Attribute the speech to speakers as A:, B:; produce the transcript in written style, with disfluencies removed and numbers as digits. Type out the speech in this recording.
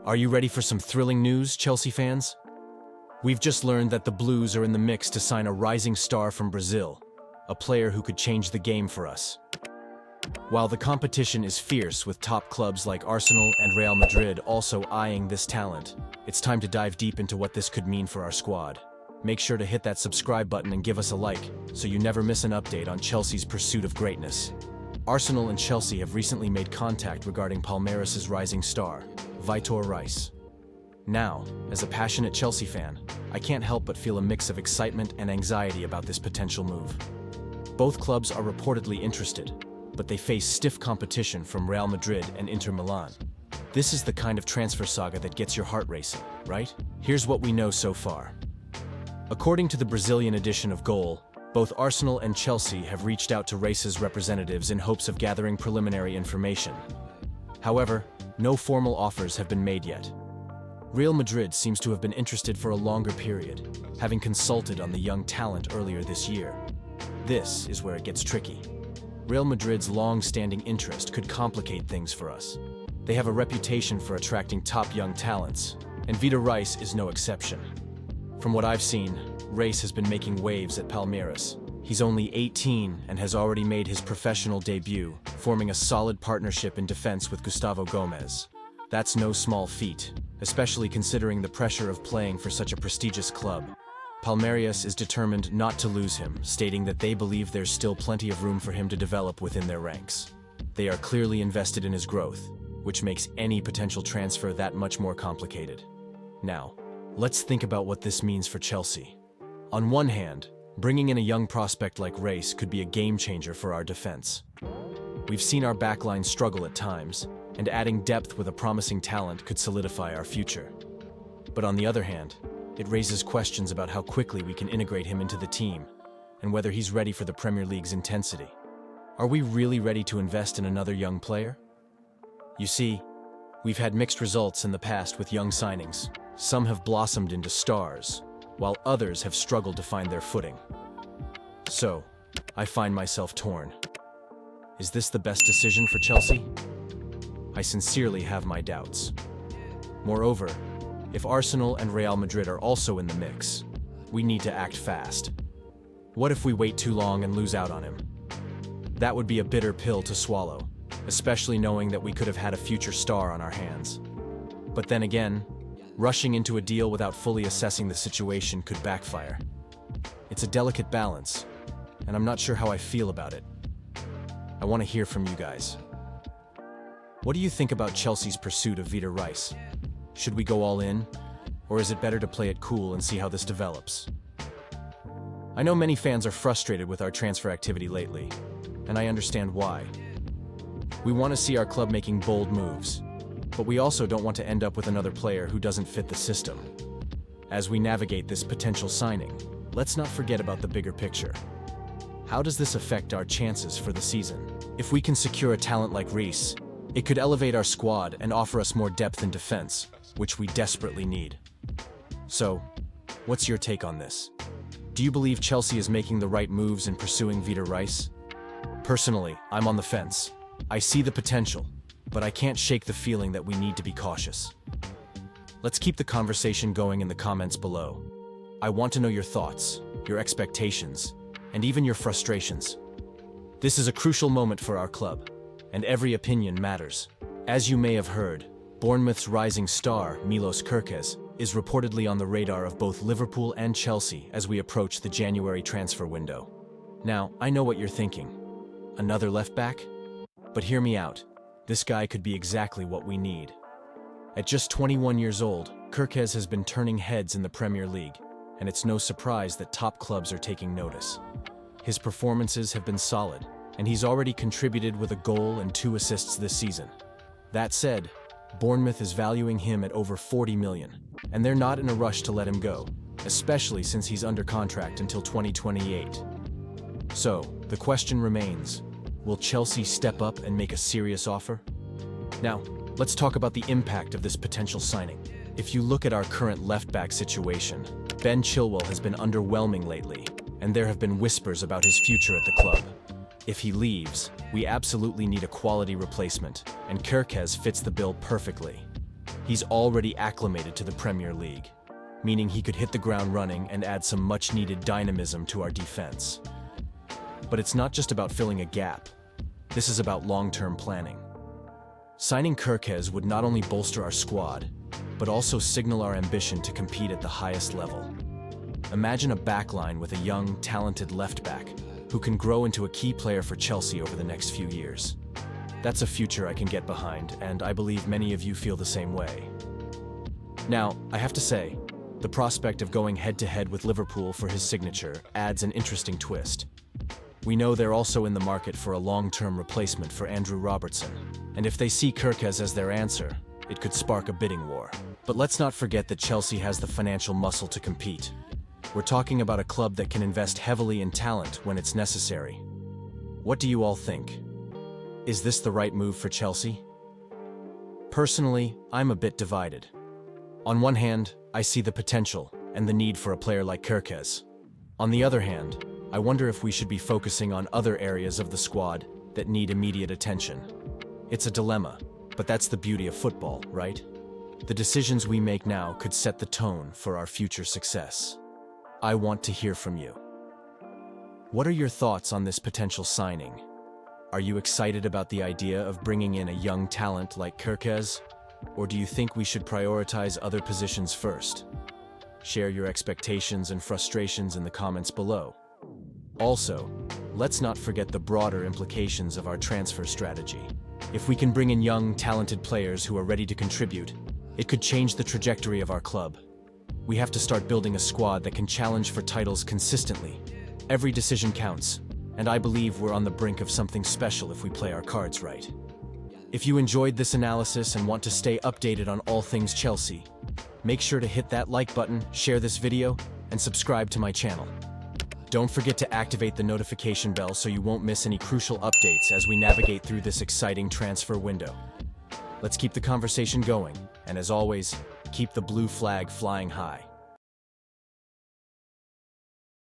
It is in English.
A: Are you ready for some thrilling news, Chelsea fans? We've just learned that the Blues are in the mix to sign a rising star from Brazil, a player who could change the game for us. While the competition is fierce with top clubs like Arsenal and Real Madrid also eyeing this talent, it's time to dive deep into what this could mean for our squad. Make sure to hit that subscribe button and give us a like so you never miss an update on Chelsea's pursuit of greatness. Arsenal and Chelsea have recently made contact regarding Palmeiras' rising star, Vitor Reis. Now, as a passionate Chelsea fan, I can't help but feel a mix of excitement and anxiety about this potential move. Both clubs are reportedly interested, but they face stiff competition from Real Madrid and Inter Milan. This is the kind of transfer saga that gets your heart racing, right? Here's what we know so far. According to the Brazilian edition of Goal, both Arsenal and Chelsea have reached out to Reis's representatives in hopes of gathering preliminary information. However, no formal offers have been made yet. Real Madrid seems to have been interested for a longer period, having consulted on the young talent earlier this year. This is where it gets tricky. Real Madrid's long-standing interest could complicate things for us. They have a reputation for attracting top young talents, and Vitor Reis is no exception. From what I've seen, Reis has been making waves at Palmeiras. He's only 18 and has already made his professional debut, forming a solid partnership in defense with Gustavo Gomes. That's no small feat, especially considering the pressure of playing for such a prestigious club. Palmeiras is determined not to lose him, stating that they believe there's still plenty of room for him to develop within their ranks. They are clearly invested in his growth, which makes any potential transfer that much more complicated. Now, let's think about what this means for Chelsea. On one hand, bringing in a young prospect like Reis could be a game-changer for our defense. We've seen our backline struggle at times, and adding depth with a promising talent could solidify our future. But on the other hand, it raises questions about how quickly we can integrate him into the team, and whether he's ready for the Premier League's intensity. Are we really ready to invest in another young player? You see, we've had mixed results in the past with young signings. Some have blossomed into stars, while others have struggled to find their footing. So, I find myself torn. Is this the best decision for Chelsea? I sincerely have my doubts. Moreover, if Arsenal and Real Madrid are also in the mix, we need to act fast. What if we wait too long and lose out on him? That would be a bitter pill to swallow, especially knowing that we could have had a future star on our hands. But then again, rushing into a deal without fully assessing the situation could backfire. It's a delicate balance, and I'm not sure how I feel about it. I want to hear from you guys. What do you think about Chelsea's pursuit of Vitor Reis? Should we go all in, or is it better to play it cool and see how this develops? I know many fans are frustrated with our transfer activity lately, and I understand why. We want to see our club making bold moves, but we also don't want to end up with another player who doesn't fit the system. As we navigate this potential signing, let's not forget about the bigger picture. How does this affect our chances for the season? If we can secure a talent like Reis, it could elevate our squad and offer us more depth in defense, which we desperately need. So, what's your take on this? Do you believe Chelsea is making the right moves in pursuing Vitor Reis? Personally, I'm on the fence. I see the potential, but I can't shake the feeling that we need to be cautious. Let's keep the conversation going in the comments below. I want to know your thoughts, your expectations, and even your frustrations. This is a crucial moment for our club, and every opinion matters. As you may have heard, Bournemouth's rising star, Milos Kerkez, is reportedly on the radar of both Liverpool and Chelsea as we approach the January transfer window. Now, I know what you're thinking. Another left-back? But hear me out. This guy could be exactly what we need. At just 21 years old, Kerkez has been turning heads in the Premier League, and it's no surprise that top clubs are taking notice. His performances have been solid, and he's already contributed with a goal and 2 assists this season. That said, Bournemouth is valuing him at over 40 million, and they're not in a rush to let him go, especially since he's under contract until 2028. So, the question remains, will Chelsea step up and make a serious offer? Now, let's talk about the impact of this potential signing. If you look at our current left-back situation, Ben Chilwell has been underwhelming lately, and there have been whispers about his future at the club. If he leaves, we absolutely need a quality replacement, and Kerkez fits the bill perfectly. He's already acclimated to the Premier League, meaning he could hit the ground running and add some much-needed dynamism to our defense. But it's not just about filling a gap. This is about long-term planning. Signing Kerkez would not only bolster our squad, but also signal our ambition to compete at the highest level. Imagine a backline with a young, talented left-back who can grow into a key player for Chelsea over the next few years. That's a future I can get behind, and I believe many of you feel the same way. Now, I have to say, the prospect of going head-to-head with Liverpool for his signature adds an interesting twist. We know they're also in the market for a long-term replacement for Andrew Robertson, and if they see Kerkez as their answer, it could spark a bidding war. But let's not forget that Chelsea has the financial muscle to compete. We're talking about a club that can invest heavily in talent when it's necessary. What do you all think? Is this the right move for Chelsea? Personally, I'm a bit divided. On one hand, I see the potential and the need for a player like Kerkez. On the other hand, I wonder if we should be focusing on other areas of the squad that need immediate attention. It's a dilemma, but that's the beauty of football, right? The decisions we make now could set the tone for our future success. I want to hear from you. What are your thoughts on this potential signing? Are you excited about the idea of bringing in a young talent like Kerkez? Or do you think we should prioritize other positions first? Share your expectations and frustrations in the comments below. Also, let's not forget the broader implications of our transfer strategy. If we can bring in young, talented players who are ready to contribute, it could change the trajectory of our club. We have to start building a squad that can challenge for titles consistently. Every decision counts, and I believe we're on the brink of something special if we play our cards right. If you enjoyed this analysis and want to stay updated on all things Chelsea, make sure to hit that like button, share this video, and subscribe to my channel. Don't forget to activate the notification bell so you won't miss any crucial updates as we navigate through this exciting transfer window. Let's keep the conversation going, and as always, keep the blue flag flying high.